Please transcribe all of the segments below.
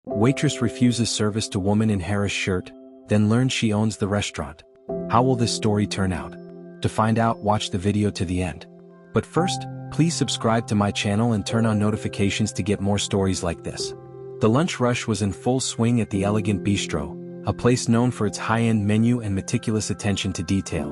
Waitress refuses service to woman in Harris shirt, then learns she owns the restaurant. How will this story turn out? To find out, watch the video to the end. But first, please subscribe to my channel and turn on notifications to get more stories like this. The lunch rush was in full swing at the Elegant Bistro, a place known for its high-end menu and meticulous attention to detail.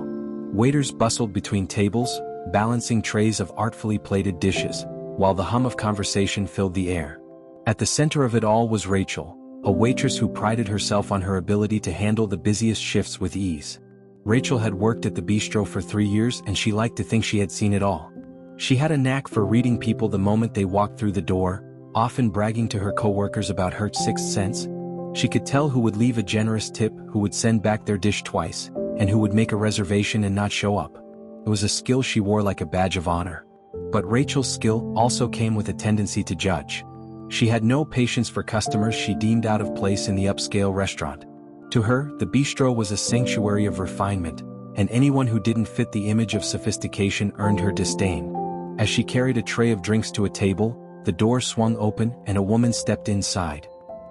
Waiters bustled between tables, balancing trays of artfully plated dishes, while the hum of conversation filled the air. At the center of it all was Rachel, a waitress who prided herself on her ability to handle the busiest shifts with ease. Rachel had worked at the bistro for 3 years and she liked to think she had seen it all. She had a knack for reading people the moment they walked through the door, often bragging to her coworkers about her sixth sense. She could tell who would leave a generous tip, who would send back their dish twice, and who would make a reservation and not show up. It was a skill she wore like a badge of honor. But Rachel's skill also came with a tendency to judge. She had no patience for customers she deemed out of place in the upscale restaurant. To her, the bistro was a sanctuary of refinement, and anyone who didn't fit the image of sophistication earned her disdain. As she carried a tray of drinks to a table, the door swung open and a woman stepped inside.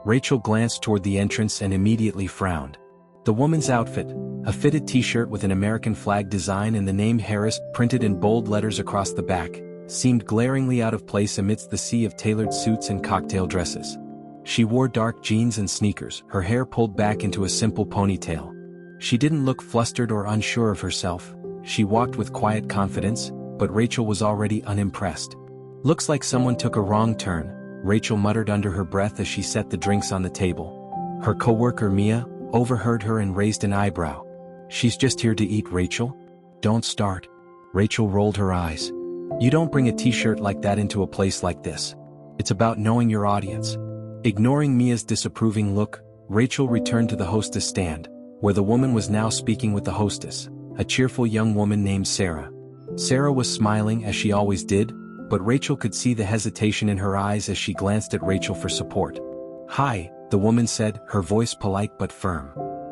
Rachel glanced toward the entrance and immediately frowned. The woman's outfit, a fitted t-shirt with an American flag design and the name Harris printed in bold letters across the back, seemed glaringly out of place amidst the sea of tailored suits and cocktail dresses. She wore dark jeans and sneakers, her hair pulled back into a simple ponytail. She didn't look flustered or unsure of herself. She walked with quiet confidence, but Rachel was already unimpressed. "Looks like someone took a wrong turn," Rachel muttered under her breath as she set the drinks on the table. Her coworker Mia overheard her and raised an eyebrow. "She's just here to eat, Rachel? Don't start." Rachel rolled her eyes. "You don't bring a t-shirt like that into a place like this. It's about knowing your audience." Ignoring Mia's disapproving look, Rachel returned to the hostess stand, where the woman was now speaking with the hostess, a cheerful young woman named Sarah. Sarah was smiling as she always did, but Rachel could see the hesitation in her eyes as she glanced at Rachel for support. "Hi," the woman said, her voice polite but firm.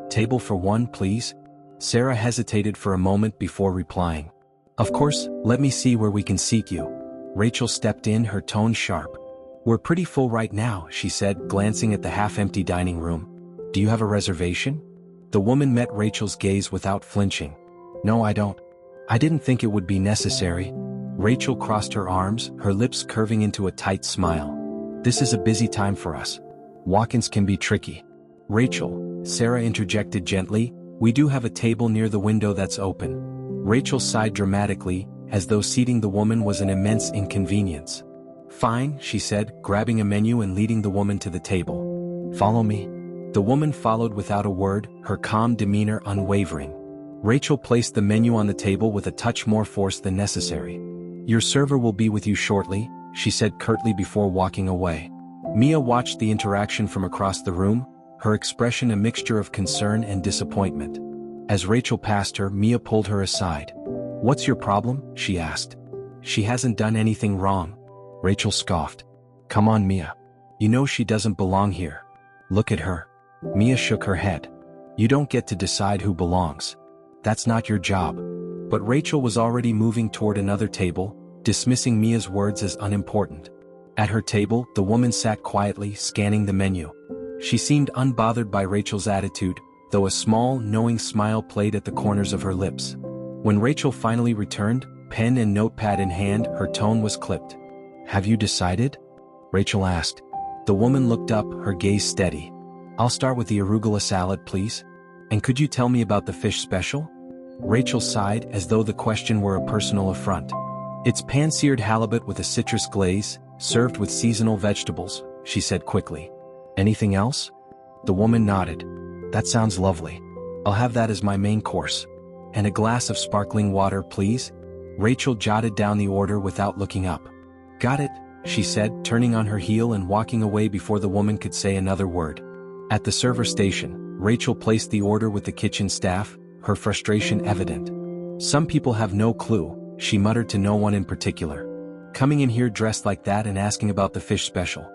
"Table for one, please?" Sarah hesitated for a moment before replying. "Of course, let me see where we can seat you." Rachel stepped in, her tone sharp. "We're pretty full right now," she said, glancing at the half-empty dining room. "Do you have a reservation?" The woman met Rachel's gaze without flinching. "No, I don't. I didn't think it would be necessary." Rachel crossed her arms, her lips curving into a tight smile. "This is a busy time for us. Walk-ins can be tricky." "Rachel," Sarah interjected gently, "we do have a table near the window that's open." Rachel sighed dramatically, as though seating the woman was an immense inconvenience. "Fine," she said, grabbing a menu and leading the woman to the table. "Follow me." The woman followed without a word, her calm demeanor unwavering. Rachel placed the menu on the table with a touch more force than necessary. "Your server will be with you shortly," she said curtly before walking away. Mia watched the interaction from across the room, her expression a mixture of concern and disappointment. As Rachel passed her, Mia pulled her aside. "What's your problem?" she asked. "She hasn't done anything wrong." Rachel scoffed. "Come on, Mia. You know she doesn't belong here. Look at her." Mia shook her head. "You don't get to decide who belongs. That's not your job." But Rachel was already moving toward another table, dismissing Mia's words as unimportant. At her table, the woman sat quietly, scanning the menu. She seemed unbothered by Rachel's attitude, though a small, knowing smile played at the corners of her lips. When Rachel finally returned, pen and notepad in hand, her tone was clipped. "Have you decided?" Rachel asked. The woman looked up, her gaze steady. "I'll start with the arugula salad, please. And could you tell me about the fish special?" Rachel sighed, as though the question were a personal affront. "It's pan-seared halibut with a citrus glaze, served with seasonal vegetables," she said quickly. "Anything else?" The woman nodded. "That sounds lovely. I'll have that as my main course. And a glass of sparkling water, please." Rachel jotted down the order without looking up. "Got it," she said, turning on her heel and walking away before the woman could say another word. At the server station, Rachel placed the order with the kitchen staff, her frustration evident. "Some people have no clue," she muttered to no one in particular. "Coming in here dressed like that and asking about the fish special.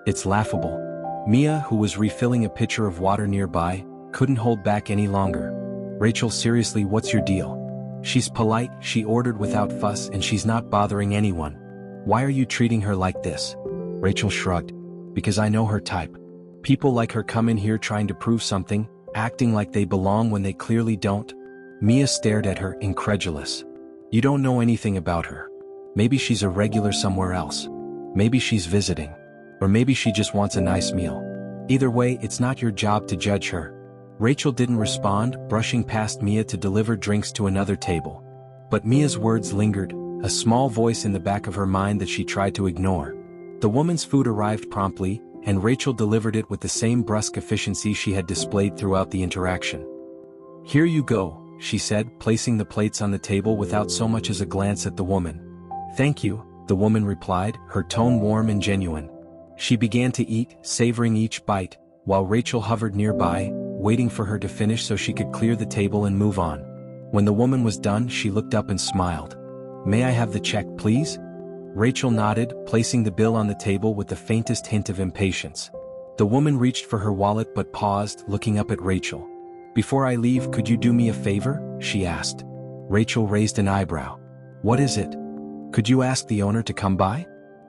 It's laughable." Mia, who was refilling a pitcher of water nearby, couldn't hold back any longer. "Rachel, seriously, what's your deal? She's polite, she ordered without fuss, and she's not bothering anyone. Why are you treating her like this?" Rachel shrugged. "Because I know her type. People like her come in here trying to prove something, acting like they belong when they clearly don't. Mia stared at her, incredulous. You don't know anything about her. Maybe she's a regular somewhere else. Maybe she's visiting. Or maybe she just wants a nice meal. Either way, it's not your job to judge her. Rachel didn't respond, brushing past Mia to deliver drinks to another table. But Mia's words lingered, a small voice in the back of her mind that she tried to ignore. The woman's food arrived promptly, and Rachel delivered it with the same brusque efficiency she had displayed throughout the interaction. Here you go, she said, placing the plates on the table without so much as a glance at the woman. Thank you, the woman replied, her tone warm and genuine. She began to eat, savoring each bite, while Rachel hovered nearby, waiting for her to finish so she could clear the table and move on. When the woman was done, she looked up and smiled. May I have the check, please? Rachel nodded, placing the bill on the table with the faintest hint of impatience. The woman reached for her wallet but paused, looking up at Rachel. Before I leave, could you do me a favor? She asked. Rachel raised an eyebrow. What is it? Could you ask the owner to come by?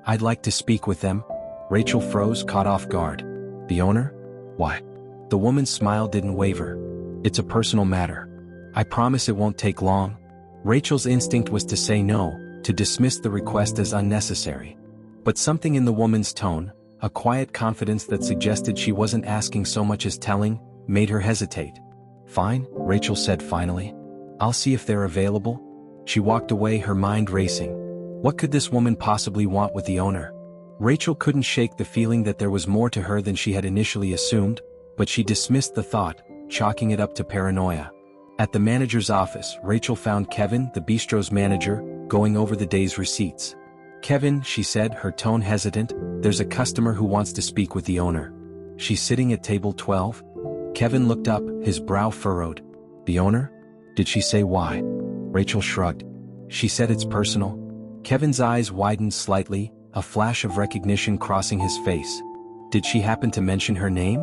I'd like to speak with them. Rachel froze, caught off guard. The owner? Why? The woman's smile didn't waver. It's a personal matter. I promise it won't take long. Rachel's instinct was to say no, to dismiss the request as unnecessary. But something in the woman's tone, a quiet confidence that suggested she wasn't asking so much as telling, made her hesitate. Fine, Rachel said finally. I'll see if they're available. She walked away, her mind racing. What could this woman possibly want with the owner? Rachel couldn't shake the feeling that there was more to her than she had initially assumed, but she dismissed the thought, chalking it up to paranoia. At the manager's office, Rachel found Kevin, the bistro's manager, going over the day's receipts. Kevin, she said, her tone hesitant, there's a customer who wants to speak with the owner. She's sitting at table 12? Kevin looked up, his brow furrowed. The owner? Did she say why? Rachel shrugged. She said it's personal. Kevin's eyes widened slightly, a flash of recognition crossing his face. Did she happen to mention her name?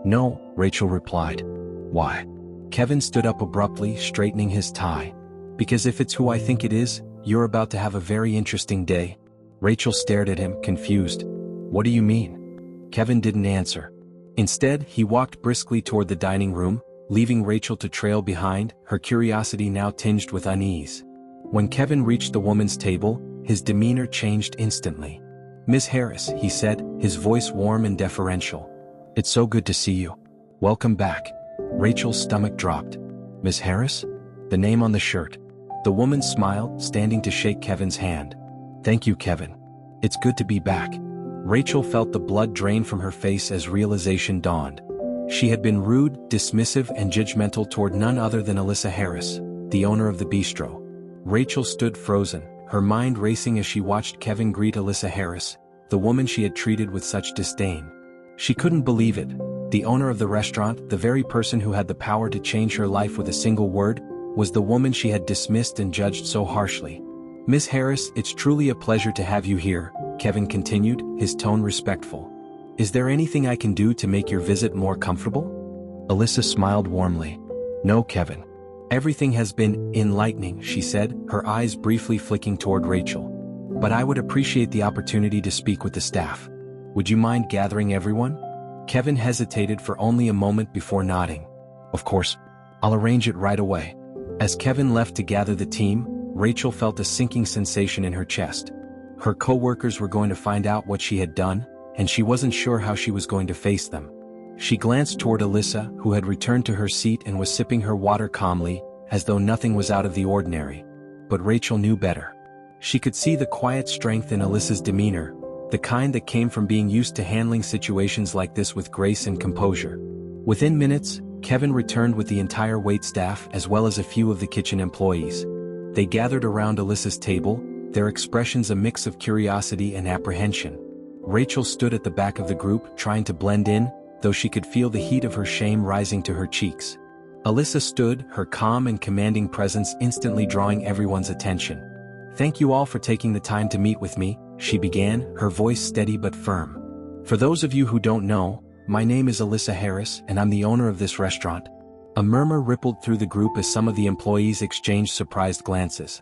No, Rachel replied. Why? Kevin stood up abruptly, straightening his tie. Because if it's who I think it is, you're about to have a very interesting day. Rachel stared at him, confused. What do you mean? Kevin didn't answer. Instead, he walked briskly toward the dining room, leaving Rachel to trail behind, her curiosity now tinged with unease. When Kevin reached the woman's table, his demeanor changed instantly. Miss Harris, he said, his voice warm and deferential. It's so good to see you. Welcome back. Rachel's stomach dropped. Miss Harris? The name on the shirt. The woman smiled, standing to shake Kevin's hand. Thank you, Kevin. It's good to be back. Rachel felt the blood drain from her face as realization dawned. She had been rude, dismissive, and judgmental toward none other than Alyssa Harris, the owner of the bistro. Rachel stood frozen, her mind racing as she watched Kevin greet Alyssa Harris, the woman she had treated with such disdain. She couldn't believe it. The owner of the restaurant, the very person who had the power to change her life with a single word, was the woman she had dismissed and judged so harshly. Miss Harris, it's truly a pleasure to have you here, Kevin continued, his tone respectful. Is there anything I can do to make your visit more comfortable? Alyssa smiled warmly. No, Kevin. Everything has been enlightening, she said, her eyes briefly flicking toward Rachel. But I would appreciate the opportunity to speak with the staff. Would you mind gathering everyone? Kevin hesitated for only a moment before nodding. Of course. I'll arrange it right away. As Kevin left to gather the team, Rachel felt a sinking sensation in her chest. Her co-workers were going to find out what she had done, and she wasn't sure how she was going to face them. She glanced toward Alyssa, who had returned to her seat and was sipping her water calmly, as though nothing was out of the ordinary. But Rachel knew better. She could see the quiet strength in Alyssa's demeanor, the kind that came from being used to handling situations like this with grace and composure. Within minutes, Kevin returned with the entire waitstaff as well as a few of the kitchen employees. They gathered around Alyssa's table, their expressions a mix of curiosity and apprehension. Rachel stood at the back of the group, trying to blend in, though she could feel the heat of her shame rising to her cheeks. Alyssa stood, her calm and commanding presence instantly drawing everyone's attention. Thank you all for taking the time to meet with me, she began, her voice steady but firm. For those of you who don't know, my name is Alyssa Harris and I'm the owner of this restaurant. A murmur rippled through the group as some of the employees exchanged surprised glances.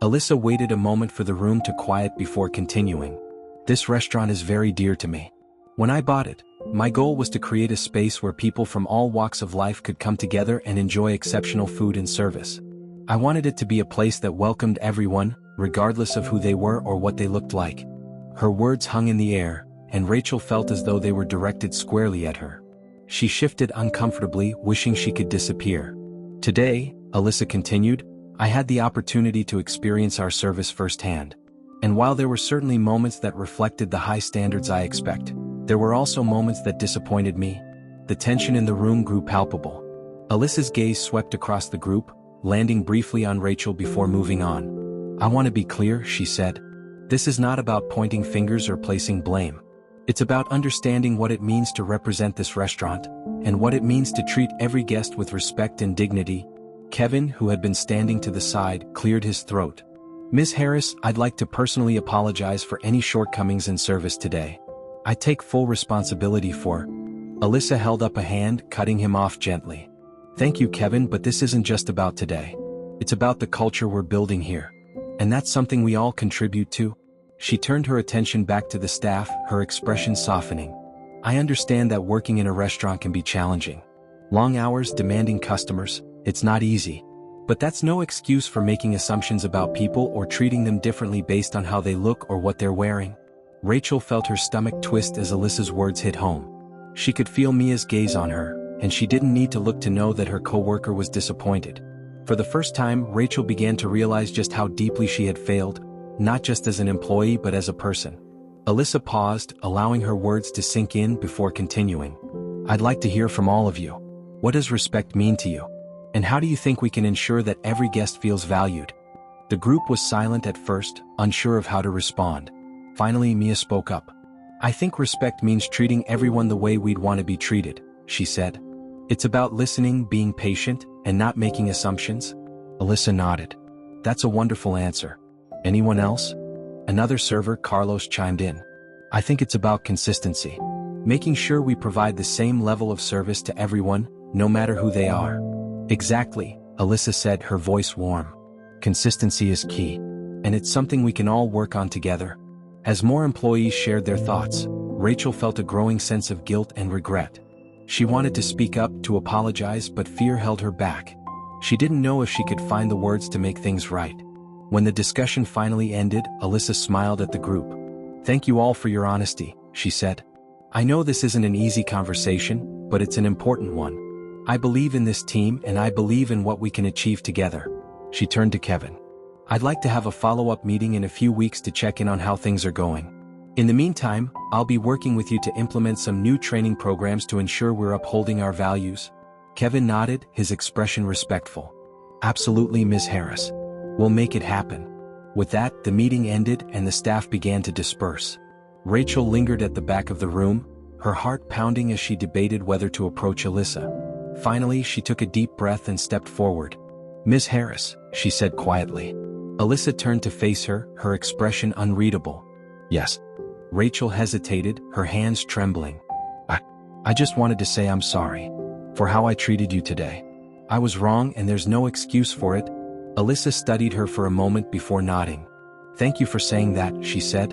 Alyssa waited a moment for the room to quiet before continuing. This restaurant is very dear to me. When I bought it, my goal was to create a space where people from all walks of life could come together and enjoy exceptional food and service. I wanted it to be a place that welcomed everyone, regardless of who they were or what they looked like. Her words hung in the air, and Rachel felt as though they were directed squarely at her. She shifted uncomfortably, wishing she could disappear. Today, Alyssa continued, I had the opportunity to experience our service firsthand. And while there were certainly moments that reflected the high standards I expect, there were also moments that disappointed me. The tension in the room grew palpable. Alyssa's gaze swept across the group, landing briefly on Rachel before moving on. I want to be clear, she said. This is not about pointing fingers or placing blame. It's about understanding what it means to represent this restaurant, and what it means to treat every guest with respect and dignity. Kevin, who had been standing to the side, cleared his throat. Ms. Harris, I'd like to personally apologize for any shortcomings in service today. I take full responsibility for. Alyssa held up a hand, cutting him off gently. Thank you, Kevin, but this isn't just about today. It's about the culture we're building here. And that's something we all contribute to. She turned her attention back to the staff, her expression softening. I understand that working in a restaurant can be challenging. Long hours, demanding customers, it's not easy. But that's no excuse for making assumptions about people or treating them differently based on how they look or what they're wearing. Rachel felt her stomach twist as Alyssa's words hit home. She could feel Mia's gaze on her, and she didn't need to look to know that her coworker was disappointed. For the first time, Rachel began to realize just how deeply she had failed, not just as an employee but as a person. Alyssa paused, allowing her words to sink in before continuing. I'd like to hear from all of you. What does respect mean to you? And how do you think we can ensure that every guest feels valued? The group was silent at first, unsure of how to respond. Finally, Mia spoke up. I think respect means treating everyone the way we'd want to be treated, she said. It's about listening, being patient, and not making assumptions. Alyssa nodded. That's a wonderful answer. Anyone else? Another server, Carlos, chimed in. I think it's about consistency. Making sure we provide the same level of service to everyone, no matter who they are. Exactly, Alyssa said, her voice warm. Consistency is key. And it's something we can all work on together. As more employees shared their thoughts, Rachel felt a growing sense of guilt and regret. She wanted to speak up, to apologize, but fear held her back. She didn't know if she could find the words to make things right. When the discussion finally ended, Alyssa smiled at the group. Thank you all for your honesty, she said. I know this isn't an easy conversation, but it's an important one. I believe in this team and I believe in what we can achieve together. She turned to Kevin. I'd like to have a follow-up meeting in a few weeks to check in on how things are going. In the meantime, I'll be working with you to implement some new training programs to ensure we're upholding our values. Kevin nodded, his expression respectful. Absolutely, Ms. Harris. We'll make it happen. With that, the meeting ended and the staff began to disperse. Rachel lingered at the back of the room, her heart pounding as she debated whether to approach Alyssa. Finally, she took a deep breath and stepped forward. Ms. Harris, she said quietly. Alyssa turned to face her, her expression unreadable. Yes. Rachel hesitated, her hands trembling. I just wanted to say I'm sorry for how I treated you today. I was wrong and there's no excuse for it. Alyssa studied her for a moment before nodding. Thank you for saying that, she said.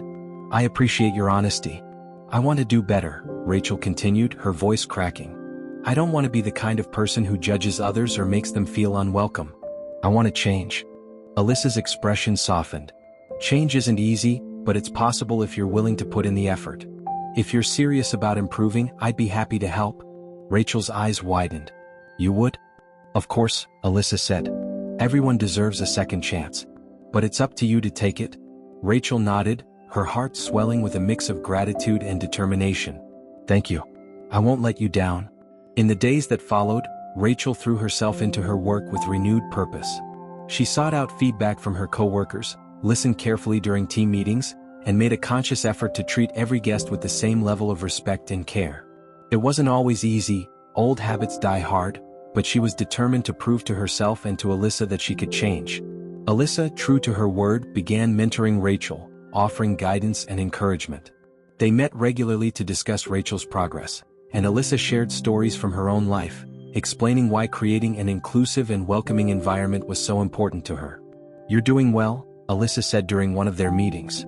I appreciate your honesty. I want to do better, Rachel continued, her voice cracking. I don't want to be the kind of person who judges others or makes them feel unwelcome. I want to change. Alyssa's expression softened. Change isn't easy, but it's possible if you're willing to put in the effort. If you're serious about improving, I'd be happy to help. Rachel's eyes widened. You would? Of course, Alyssa said. Everyone deserves a second chance. But it's up to you to take it. Rachel nodded, her heart swelling with a mix of gratitude and determination. Thank you. I won't let you down. In the days that followed, Rachel threw herself into her work with renewed purpose. She sought out feedback from her coworkers, listened carefully during team meetings, and made a conscious effort to treat every guest with the same level of respect and care. It wasn't always easy, old habits die hard, but she was determined to prove to herself and to Alyssa that she could change. Alyssa, true to her word, began mentoring Rachel, offering guidance and encouragement. They met regularly to discuss Rachel's progress, and Alyssa shared stories from her own life, explaining why creating an inclusive and welcoming environment was so important to her. You're doing well, Alyssa said during one of their meetings.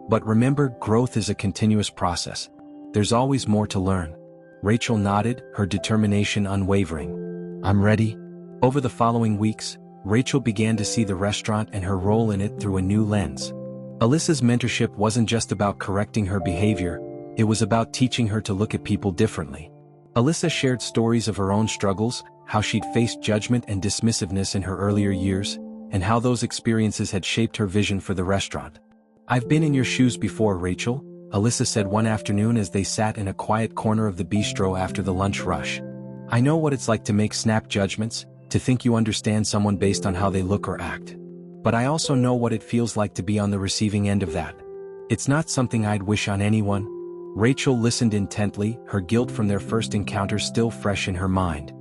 But remember, growth is a continuous process. There's always more to learn. Rachel nodded, her determination unwavering. I'm ready. Over the following weeks, Rachel began to see the restaurant and her role in it through a new lens. Alyssa's mentorship wasn't just about correcting her behavior, it was about teaching her to look at people differently. Alyssa shared stories of her own struggles, how she'd faced judgment and dismissiveness in her earlier years, and how those experiences had shaped her vision for the restaurant. I've been in your shoes before, Rachel, Alyssa said one afternoon as they sat in a quiet corner of the bistro after the lunch rush. I know what it's like to make snap judgments, to think you understand someone based on how they look or act. But I also know what it feels like to be on the receiving end of that. It's not something I'd wish on anyone. Rachel listened intently, her guilt from their first encounter still fresh in her mind.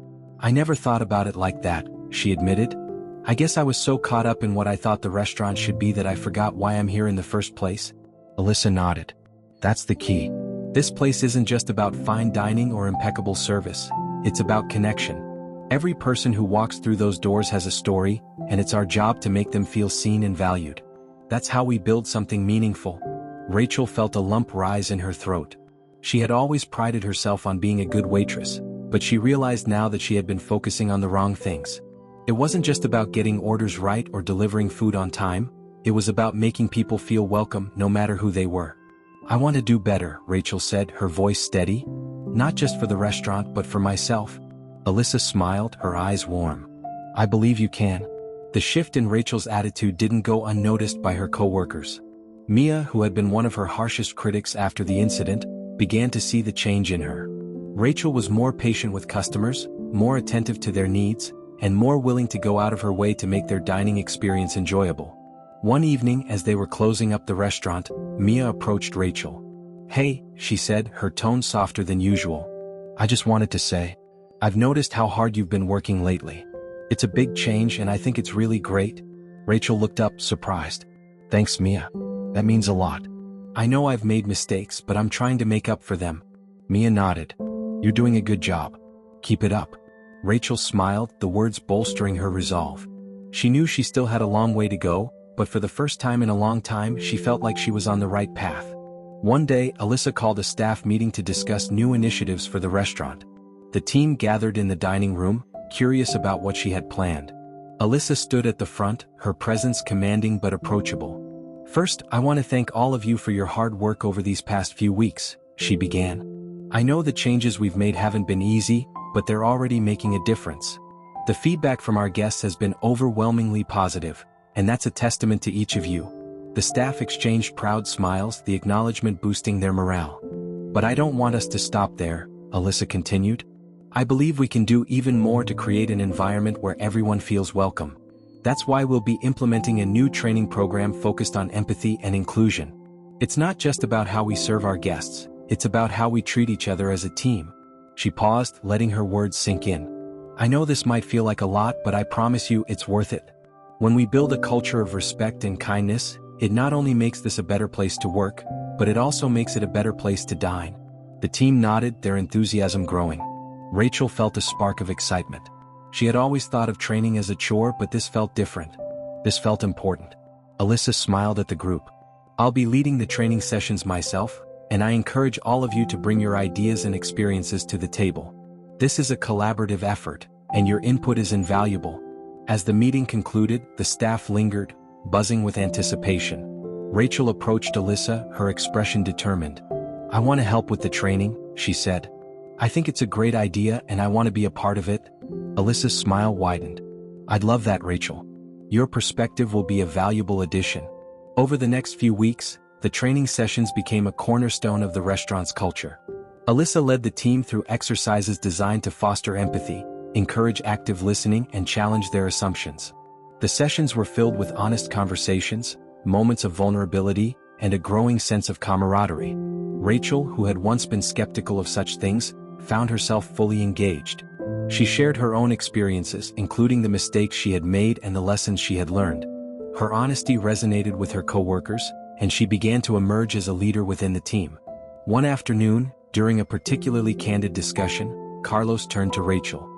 I never thought about it like that, she admitted. I guess I was so caught up in what I thought the restaurant should be that I forgot why I'm here in the first place. Alyssa nodded. That's the key. This place isn't just about fine dining or impeccable service. It's about connection. Every person who walks through those doors has a story, and it's our job to make them feel seen and valued. That's how we build something meaningful. Rachel felt a lump rise in her throat. She had always prided herself on being a good waitress, but she realized now that she had been focusing on the wrong things. It wasn't just about getting orders right or delivering food on time, it was about making people feel welcome no matter who they were. I want to do better, Rachel said, her voice steady. Not just for the restaurant but for myself. Alyssa smiled, her eyes warm. I believe you can. The shift in Rachel's attitude didn't go unnoticed by her co-workers. Mia, who had been one of her harshest critics after the incident, began to see the change in her. Rachel was more patient with customers, more attentive to their needs, and more willing to go out of her way to make their dining experience enjoyable. One evening, as they were closing up the restaurant, Mia approached Rachel. Hey, she said, her tone softer than usual. I just wanted to say, I've noticed how hard you've been working lately. It's a big change and I think it's really great. Rachel looked up, surprised. Thanks, Mia. That means a lot. I know I've made mistakes, but I'm trying to make up for them. Mia nodded. You're doing a good job. Keep it up. Rachel smiled, the words bolstering her resolve. She knew she still had a long way to go, but for the first time in a long time she felt like she was on the right path. One day, Alyssa called a staff meeting to discuss new initiatives for the restaurant. The team gathered in the dining room, curious about what she had planned. Alyssa stood at the front, her presence commanding but approachable. First, I want to thank all of you for your hard work over these past few weeks, she began. I know the changes we've made haven't been easy, but they're already making a difference. The feedback from our guests has been overwhelmingly positive, and that's a testament to each of you. The staff exchanged proud smiles, the acknowledgement boosting their morale. But I don't want us to stop there, Alyssa continued. I believe we can do even more to create an environment where everyone feels welcome. That's why we'll be implementing a new training program focused on empathy and inclusion. It's not just about how we serve our guests, it's about how we treat each other as a team. She paused, letting her words sink in. I know this might feel like a lot, but I promise you it's worth it. When we build a culture of respect and kindness, it not only makes this a better place to work, but it also makes it a better place to dine. The team nodded, their enthusiasm growing. Rachel felt a spark of excitement. She had always thought of training as a chore, but this felt different. This felt important. Alyssa smiled at the group. I'll be leading the training sessions myself, and I encourage all of you to bring your ideas and experiences to the table. This is a collaborative effort, and your input is invaluable. As the meeting concluded, the staff lingered, buzzing with anticipation. Rachel approached Alyssa, her expression determined. I want to help with the training, she said. I think it's a great idea and I want to be a part of it. Alyssa's smile widened. I'd love that, Rachel. Your perspective will be a valuable addition. Over the next few weeks, the training sessions became a cornerstone of the restaurant's culture. Alyssa led the team through exercises designed to foster empathy, encourage active listening, and challenge their assumptions. The sessions were filled with honest conversations, moments of vulnerability, and a growing sense of camaraderie. Rachel, who had once been skeptical of such things, found herself fully engaged. She shared her own experiences, including the mistakes she had made and the lessons she had learned. Her honesty resonated with her coworkers, and she began to emerge as a leader within the team. One afternoon, during a particularly candid discussion, Carlos turned to Rachel.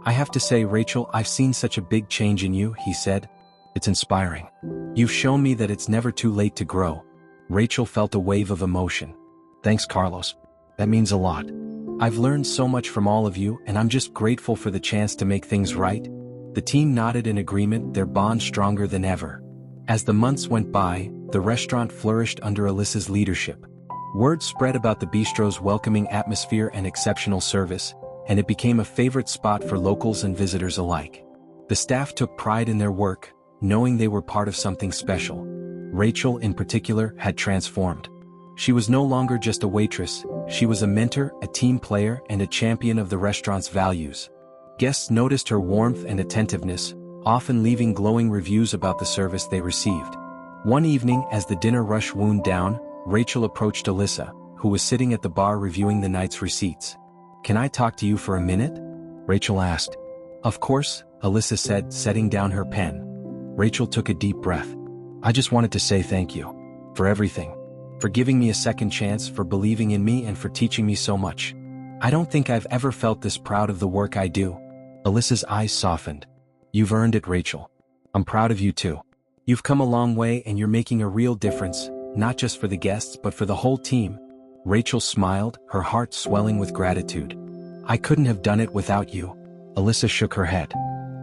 I have to say, Rachel, I've seen such a big change in you, he said. It's inspiring. You've shown me that it's never too late to grow. Rachel felt a wave of emotion. Thanks, Carlos. That means a lot. I've learned so much from all of you, and I'm just grateful for the chance to make things right. The team nodded in agreement, their bond stronger than ever. As the months went by, the restaurant flourished under Alyssa's leadership. Word spread about the bistro's welcoming atmosphere and exceptional service, and it became a favorite spot for locals and visitors alike. The staff took pride in their work, knowing they were part of something special. Rachel, in particular, had transformed. She was no longer just a waitress, she was a mentor, a team player, and a champion of the restaurant's values. Guests noticed her warmth and attentiveness, often leaving glowing reviews about the service they received. One evening, as the dinner rush wound down, Rachel approached Alyssa, who was sitting at the bar reviewing the night's receipts. "Can I talk to you for a minute?" Rachel asked. "Of course," Alyssa said, setting down her pen. Rachel took a deep breath. "I just wanted to say thank you. For everything. For giving me a second chance, for believing in me, and for teaching me so much. I don't think I've ever felt this proud of the work I do." Alyssa's eyes softened. "You've earned it, Rachel. I'm proud of you too. You've come a long way and you're making a real difference, not just for the guests but for the whole team." Rachel smiled, her heart swelling with gratitude. "I couldn't have done it without you." Alyssa shook her head.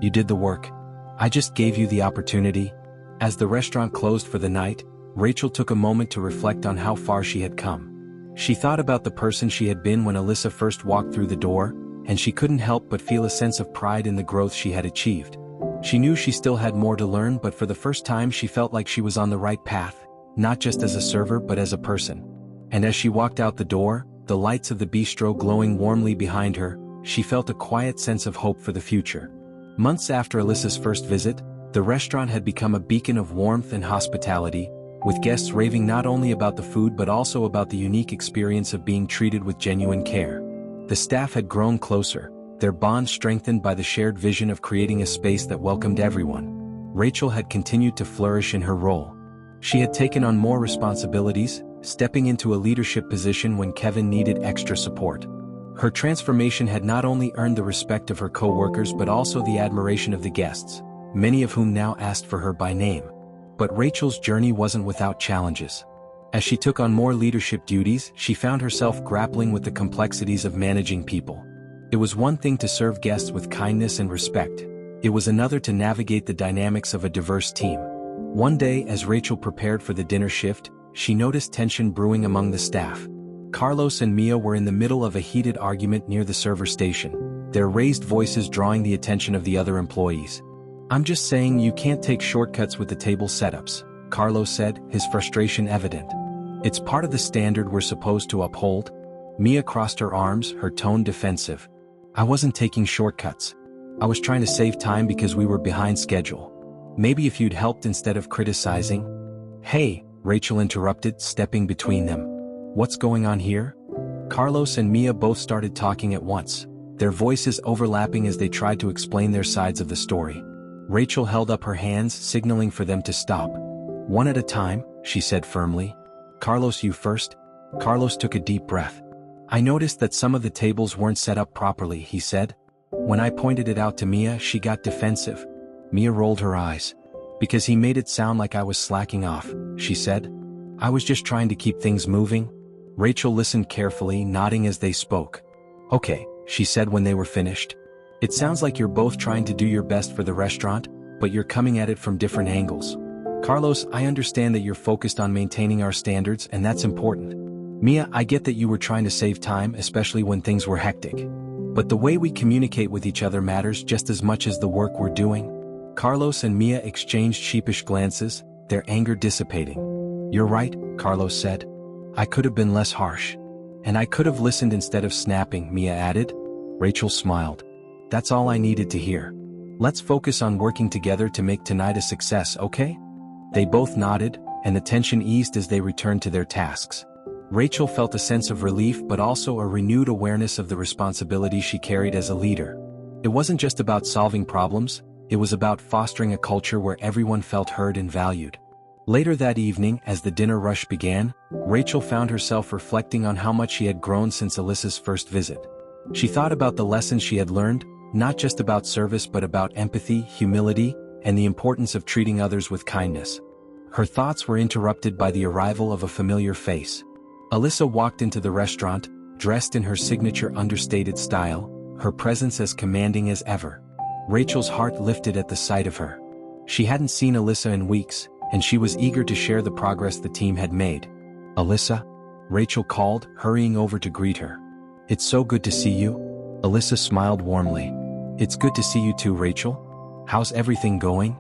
"You did the work. I just gave you the opportunity." As the restaurant closed for the night, Rachel took a moment to reflect on how far she had come. She thought about the person she had been when Alyssa first walked through the door, and she couldn't help but feel a sense of pride in the growth she had achieved. She knew she still had more to learn, but for the first time she felt like she was on the right path, not just as a server but as a person. And as she walked out the door, the lights of the bistro glowing warmly behind her, she felt a quiet sense of hope for the future. Months after Alyssa's first visit, the restaurant had become a beacon of warmth and hospitality, with guests raving not only about the food but also about the unique experience of being treated with genuine care. The staff had grown closer, their bond strengthened by the shared vision of creating a space that welcomed everyone. Rachel had continued to flourish in her role. She had taken on more responsibilities, stepping into a leadership position when Kevin needed extra support. Her transformation had not only earned the respect of her co-workers but also the admiration of the guests, many of whom now asked for her by name. But Rachel's journey wasn't without challenges. As she took on more leadership duties, she found herself grappling with the complexities of managing people. It was one thing to serve guests with kindness and respect. It was another to navigate the dynamics of a diverse team. One day, as Rachel prepared for the dinner shift, she noticed tension brewing among the staff. Carlos and Mia were in the middle of a heated argument near the server station, their raised voices drawing the attention of the other employees. "I'm just saying you can't take shortcuts with the table setups," Carlos said, his frustration evident. "It's part of the standard we're supposed to uphold." Mia crossed her arms, her tone defensive. "I wasn't taking shortcuts. I was trying to save time because we were behind schedule. Maybe if you'd helped instead of criticizing." "Hey," Rachel interrupted, stepping between them. "What's going on here?" Carlos and Mia both started talking at once, their voices overlapping as they tried to explain their sides of the story. Rachel held up her hands, signaling for them to stop. "One at a time," she said firmly. "Carlos, you first." Carlos took a deep breath. "I noticed that some of the tables weren't set up properly," he said. "When I pointed it out to Mia, she got defensive." Mia rolled her eyes. "Because he made it sound like I was slacking off," she said. "I was just trying to keep things moving." Rachel listened carefully, nodding as they spoke. "Okay," she said when they were finished. "It sounds like you're both trying to do your best for the restaurant, but you're coming at it from different angles. Carlos, I understand that you're focused on maintaining our standards, and that's important. Mia, I get that you were trying to save time, especially when things were hectic. But the way we communicate with each other matters just as much as the work we're doing." Carlos and Mia exchanged sheepish glances, their anger dissipating. "You're right," Carlos said. "I could have been less harsh. And I could have listened instead of snapping," Mia added. Rachel smiled. "That's all I needed to hear. Let's focus on working together to make tonight a success, okay?" They both nodded, and the tension eased as they returned to their tasks. Rachel felt a sense of relief but also a renewed awareness of the responsibility she carried as a leader. It wasn't just about solving problems, it was about fostering a culture where everyone felt heard and valued. Later that evening, as the dinner rush began, Rachel found herself reflecting on how much she had grown since Alyssa's first visit. She thought about the lessons she had learned, not just about service but about empathy, humility, and the importance of treating others with kindness. Her thoughts were interrupted by the arrival of a familiar face. Alyssa walked into the restaurant, dressed in her signature understated style, her presence as commanding as ever. Rachel's heart lifted at the sight of her. She hadn't seen Alyssa in weeks, and she was eager to share the progress the team had made. "Alyssa?" Rachel called, hurrying over to greet her. "It's so good to see you." Alyssa smiled warmly. "It's good to see you too, Rachel. How's everything going?"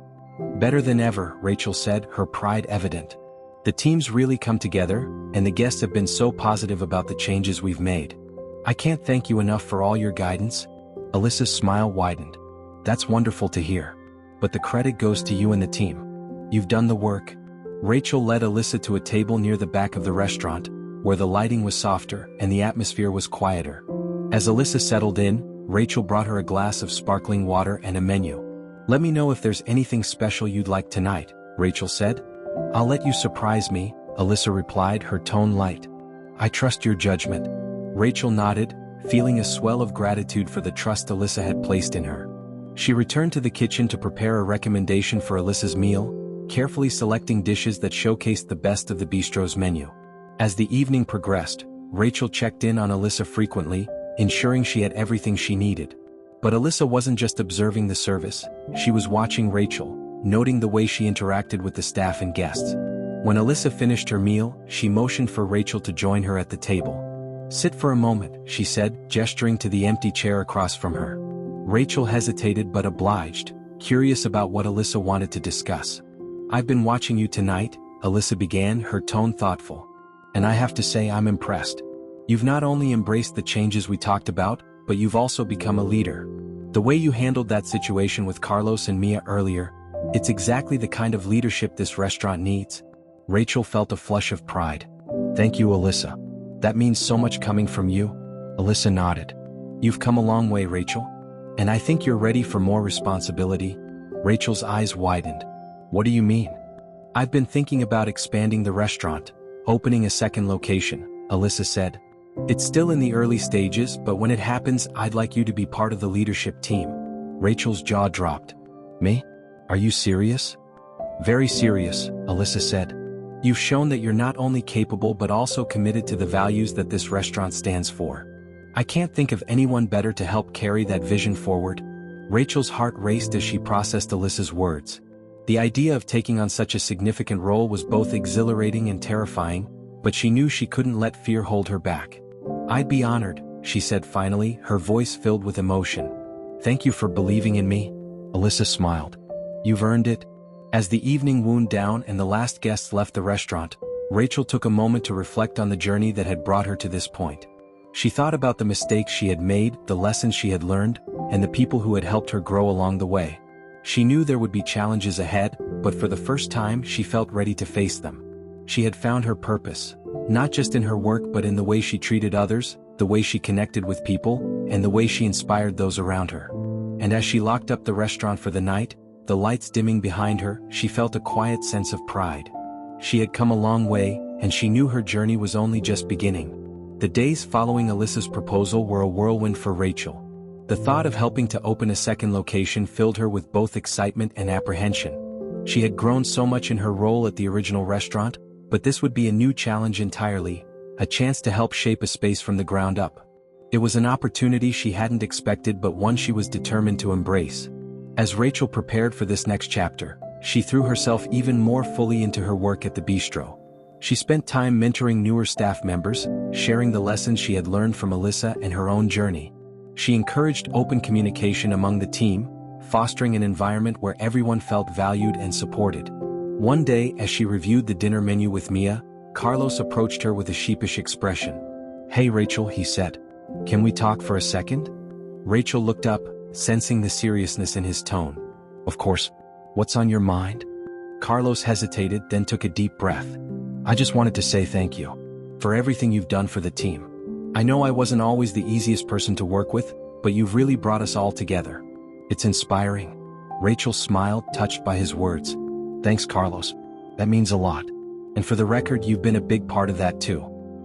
"Better than ever," Rachel said, her pride evident. "The team's really come together, and the guests have been so positive about the changes we've made. I can't thank you enough for all your guidance." Alyssa's smile widened. "That's wonderful to hear. But the credit goes to you and the team. You've done the work." Rachel led Alyssa to a table near the back of the restaurant, where the lighting was softer and the atmosphere was quieter. As Alyssa settled in, Rachel brought her a glass of sparkling water and a menu. "Let me know if there's anything special you'd like tonight," Rachel said. "I'll let you surprise me," Alyssa replied, her tone light. "I trust your judgment." Rachel nodded, feeling a swell of gratitude for the trust Alyssa had placed in her. She returned to the kitchen to prepare a recommendation for Alyssa's meal, carefully selecting dishes that showcased the best of the bistro's menu. As the evening progressed, Rachel checked in on Alyssa frequently, ensuring she had everything she needed. But Alyssa wasn't just observing the service, she was watching Rachel, noting the way she interacted with the staff and guests. When Alyssa finished her meal, she motioned for Rachel to join her at the table. "Sit for a moment," she said, gesturing to the empty chair across from her. Rachel hesitated but obliged, curious about what Alyssa wanted to discuss. "I've been watching you tonight," Alyssa began, her tone thoughtful. "And I have to say I'm impressed. You've not only embraced the changes we talked about, but you've also become a leader. The way you handled that situation with Carlos and Mia earlier, it's exactly the kind of leadership this restaurant needs." Rachel felt a flush of pride. "Thank you, Alyssa. That means so much coming from you." Alyssa nodded. "You've come a long way, Rachel. And I think you're ready for more responsibility." Rachel's eyes widened. "What do you mean?" "I've been thinking about expanding the restaurant, opening a second location," Alyssa said. "It's still in the early stages, but when it happens, I'd like you to be part of the leadership team." Rachel's jaw dropped. "Me? Are you serious?" "Very serious," Alyssa said. "You've shown that you're not only capable but also committed to the values that this restaurant stands for. I can't think of anyone better to help carry that vision forward." Rachel's heart raced as she processed Alyssa's words. The idea of taking on such a significant role was both exhilarating and terrifying, but she knew she couldn't let fear hold her back. "I'd be honored," she said finally, her voice filled with emotion. "Thank you for believing in me." Alyssa smiled. "You've earned it." As the evening wound down and the last guests left the restaurant, Rachel took a moment to reflect on the journey that had brought her to this point. She thought about the mistakes she had made, the lessons she had learned, and the people who had helped her grow along the way. She knew there would be challenges ahead, but for the first time she felt ready to face them. She had found her purpose, not just in her work but in the way she treated others, the way she connected with people, and the way she inspired those around her. And as she locked up the restaurant for the night, the lights dimming behind her, she felt a quiet sense of pride. She had come a long way, and she knew her journey was only just beginning. The days following Alyssa's proposal were a whirlwind for Rachel. The thought of helping to open a second location filled her with both excitement and apprehension. She had grown so much in her role at the original restaurant, but this would be a new challenge entirely, a chance to help shape a space from the ground up. It was an opportunity she hadn't expected but one she was determined to embrace. As Rachel prepared for this next chapter, she threw herself even more fully into her work at the bistro. She spent time mentoring newer staff members, sharing the lessons she had learned from Alyssa and her own journey. She encouraged open communication among the team, fostering an environment where everyone felt valued and supported. One day, as she reviewed the dinner menu with Mia, Carlos approached her with a sheepish expression. "Hey Rachel," he said. "Can we talk for a second?" Rachel looked up, sensing the seriousness in his tone. "Of course. What's on your mind?" Carlos hesitated, then took a deep breath. "I just wanted to say thank you for everything you've done for the team. I know I wasn't always the easiest person to work with, but you've really brought us all together. It's inspiring." Rachel smiled, touched by his words. "Thanks, Carlos. That means a lot. And for the record, you've been a big part of that too.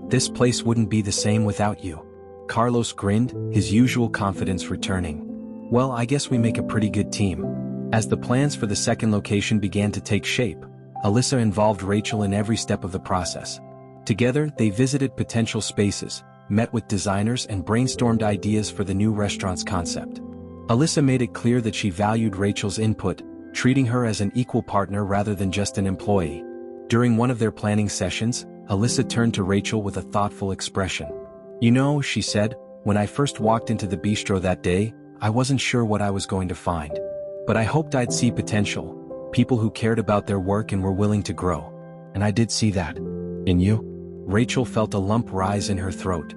This place wouldn't be the same without you." Carlos grinned, his usual confidence returning. "Well, I guess we make a pretty good team." As the plans for the second location began to take shape, Alyssa involved Rachel in every step of the process. Together, they visited potential spaces, met with designers and brainstormed ideas for the new restaurant's concept. Alyssa made it clear that she valued Rachel's input, treating her as an equal partner rather than just an employee. During one of their planning sessions, Alyssa turned to Rachel with a thoughtful expression. "You know," she said, "when I first walked into the bistro that day, I wasn't sure what I was going to find. But I hoped I'd see potential, people who cared about their work and were willing to grow. And I did see that. In you?" Rachel felt a lump rise in her throat.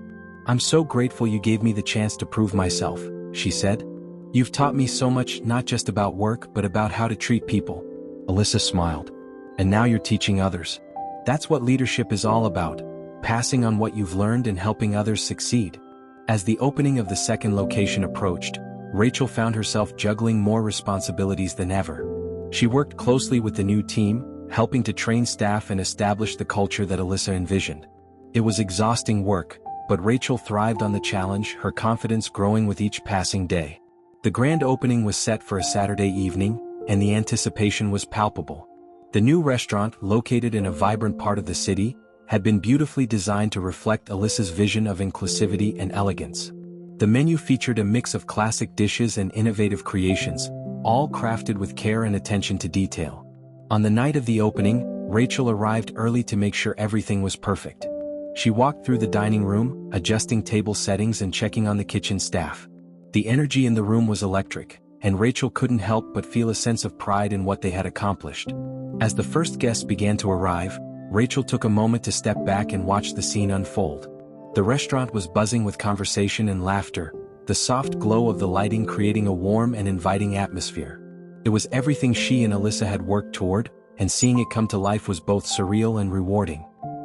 "I'm so grateful you gave me the chance to prove myself," she said. "You've taught me so much, not just about work but about how to treat people." Alyssa smiled. "And now you're teaching others. That's what leadership is all about, passing on what you've learned and helping others succeed." As the opening of the second location approached, Rachel found herself juggling more responsibilities than ever. She worked closely with the new team, helping to train staff and establish the culture that Alyssa envisioned. It was exhausting work, but Rachel thrived on the challenge, her confidence growing with each passing day. The grand opening was set for a Saturday evening, and the anticipation was palpable. The new restaurant, located in a vibrant part of the city, had been beautifully designed to reflect Alyssa's vision of inclusivity and elegance. The menu featured a mix of classic dishes and innovative creations, all crafted with care and attention to detail. On the night of the opening, Rachel arrived early to make sure everything was perfect. She walked through the dining room, adjusting table settings and checking on the kitchen staff. The energy in the room was electric, and Rachel couldn't help but feel a sense of pride in what they had accomplished. As the first guests began to arrive, Rachel took a moment to step back and watch the scene unfold. The restaurant was buzzing with conversation and laughter, the soft glow of the lighting creating a warm and inviting atmosphere. It was everything she and Alyssa had worked toward, and seeing it come to life was both surreal and rewarding.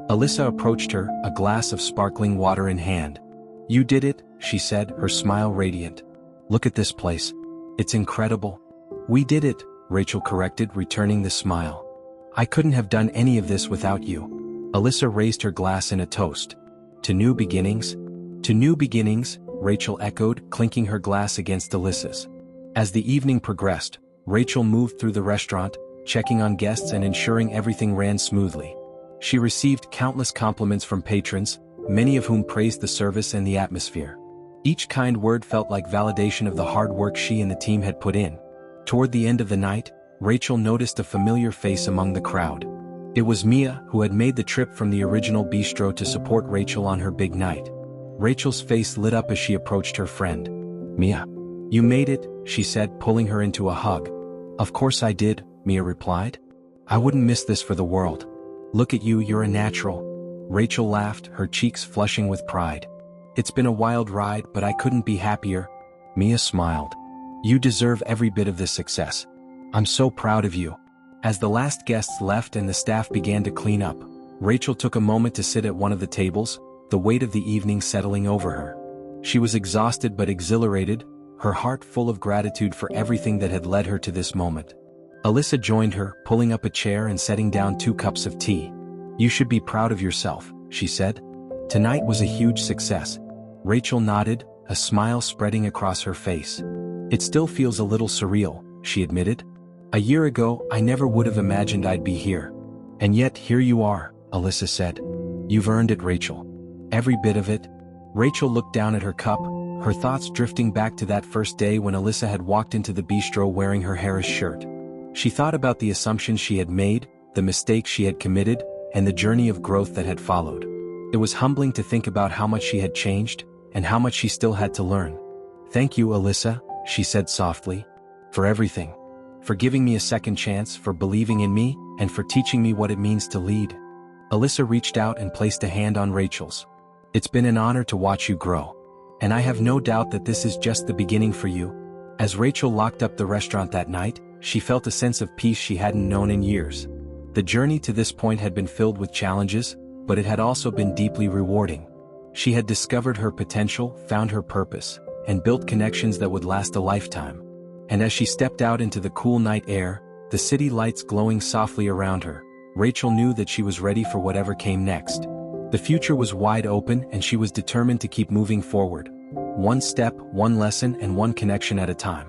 Alyssa approached her, a glass of sparkling water in hand. "You did it," she said, her smile radiant. "Look at this place. It's incredible." "We did it," Rachel corrected, returning the smile. "I couldn't have done any of this without you." Alyssa raised her glass in a toast. "To new beginnings?" "To new beginnings," Rachel echoed, clinking her glass against Alyssa's. As the evening progressed, Rachel moved through the restaurant, checking on guests and ensuring everything ran smoothly. She received countless compliments from patrons, many of whom praised the service and the atmosphere. Each kind word felt like validation of the hard work she and the team had put in. Toward the end of the night, Rachel noticed a familiar face among the crowd. It was Mia, who had made the trip from the original bistro to support Rachel on her big night. Rachel's face lit up as she approached her friend. "Mia, you made it," she said, pulling her into a hug. "Of course I did," Mia replied. "I wouldn't miss this for the world. Look at you, you're a natural." Rachel laughed, her cheeks flushing with pride. "It's been a wild ride, but I couldn't be happier." Mia smiled. "You deserve every bit of this success. I'm so proud of you." As the last guests left and the staff began to clean up, Rachel took a moment to sit at one of the tables, the weight of the evening settling over her. She was exhausted but exhilarated, her heart full of gratitude for everything that had led her to this moment. Alyssa joined her, pulling up a chair and setting down 2 cups of tea. "You should be proud of yourself," she said. "Tonight was a huge success." Rachel nodded, a smile spreading across her face. "It still feels a little surreal," she admitted. "A year ago, I never would have imagined I'd be here. And yet, here you are," Alyssa said. "You've earned it, Rachel. Every bit of it." Rachel looked down at her cup, her thoughts drifting back to that first day when Alyssa had walked into the bistro wearing her Harris shirt. She thought about the assumptions she had made, the mistakes she had committed, and the journey of growth that had followed. It was humbling to think about how much she had changed, and how much she still had to learn. "Thank you, Alyssa," she said softly. "For everything. For giving me a second chance, for believing in me, and for teaching me what it means to lead." Alyssa reached out and placed a hand on Rachel's. "It's been an honor to watch you grow. And I have no doubt that this is just the beginning for you." As Rachel locked up the restaurant that night, she felt a sense of peace she hadn't known in years. The journey to this point had been filled with challenges, but it had also been deeply rewarding. She had discovered her potential, found her purpose, and built connections that would last a lifetime. And as she stepped out into the cool night air, the city lights glowing softly around her, Rachel knew that she was ready for whatever came next. The future was wide open and she was determined to keep moving forward. One step, one lesson, and one connection at a time.